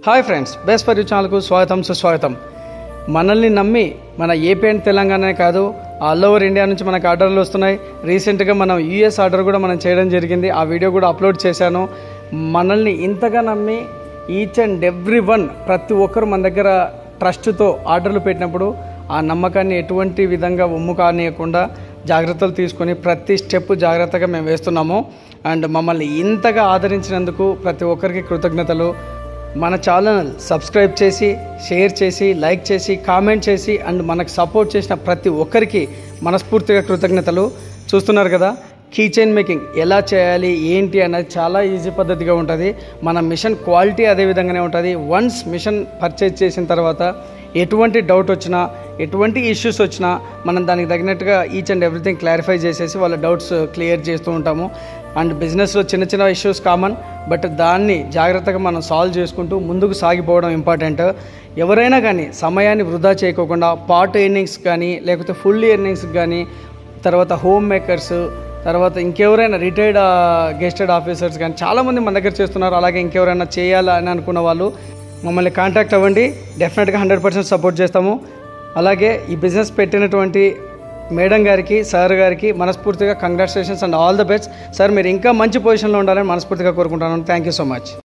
Hi friends, best for you ఛానల్కు స్వాగతం సుస్వాగతం. మనల్ని నమ్మి మన ఏపీ అండ్ తెలంగాణనే కాదు ఆల్ ఓవర్ ఇండియా నుంచి మనకు ఆర్డర్లు వస్తున్నాయి. రీసెంట్గా మనం యూఎస్ ఆర్డర్ కూడా మనం చేయడం జరిగింది. ఆ వీడియో కూడా అప్లోడ్ చేశాను. మనల్ని ఇంతగా నమ్మి ఈచ్ అండ్ ఎవ్రీ వన్ ప్రతి ఒక్కరు మన దగ్గర ట్రస్ట్తో ఆర్డర్లు పెట్టినప్పుడు ఆ నమ్మకాన్ని ఎటువంటి విధంగా ఒమ్ము కానియకుండా జాగ్రత్తలు తీసుకొని ప్రతి స్టెప్ జాగ్రత్తగా మేము వేస్తున్నాము. అండ్ మమ్మల్ని ఇంతగా ఆదరించినందుకు ప్రతి ఒక్కరికి కృతజ్ఞతలు. మన ఛానల్ సబ్స్క్రైబ్ చేసి, షేర్ చేసి, లైక్ చేసి, కామెంట్ చేసి అండ్ మనకు సపోర్ట్ చేసిన ప్రతి ఒక్కరికి మనస్ఫూర్తిగా కృతజ్ఞతలు. చూస్తున్నారు కదా, కీ చైన్ మేకింగ్ ఎలా చేయాలి ఏంటి అనేది చాలా ఈజీ పద్ధతిగా ఉంటుంది. మన మిషన్ క్వాలిటీ అదే విధంగానే ఉంటుంది. వన్స్ మిషన్ పర్చేజ్ చేసిన తర్వాత ఎటువంటి డౌట్ వచ్చినా, ఎటువంటి ఇష్యూస్ వచ్చినా మనం దానికి తగినట్టుగా ఈచ్ అండ్ ఎవ్రీథింగ్ క్లారిఫై చేసేసి వాళ్ళ డౌట్స్ క్లియర్ చేస్తూ ఉంటాము. అండ్ బిజినెస్లో చిన్న చిన్న ఇష్యూస్ కామన్, బట్ దాన్ని జాగ్రత్తగా మనం సాల్వ్ చేసుకుంటూ ముందుకు సాగిపోవడం ఇంపార్టెంట్. ఎవరైనా కానీ సమయాన్ని వృధా చేయకోకుండా పార్ట్ ఎర్నింగ్స్ కానీ లేకపోతే ఫుల్ ఎర్నింగ్స్ కానీ, తర్వాత హోమ్ మేకర్స్, తర్వాత ఇంకెవరైనా రిటైర్డ్ గెస్టెడ్ ఆఫీసర్స్ కానీ చాలామంది మన దగ్గర చేస్తున్నారు. అలాగే ఇంకెవరైనా చేయాలని అనుకున్న వాళ్ళు మమ్మల్ని కాంటాక్ట్ అవ్వండి. డెఫినెట్గా 100% సపోర్ట్ చేస్తాము. అలాగే ఈ బిజినెస్ పెట్టినటువంటి మేడం గారికి, సార్ గారికి మనస్ఫూర్తిగా congratulations and all the best. Sir, మీరు ఇంకా మంచి పొజిషన్లో ఉండాలని మనస్ఫూర్తిగా కోరుకుంటున్నాను. Thank you so much.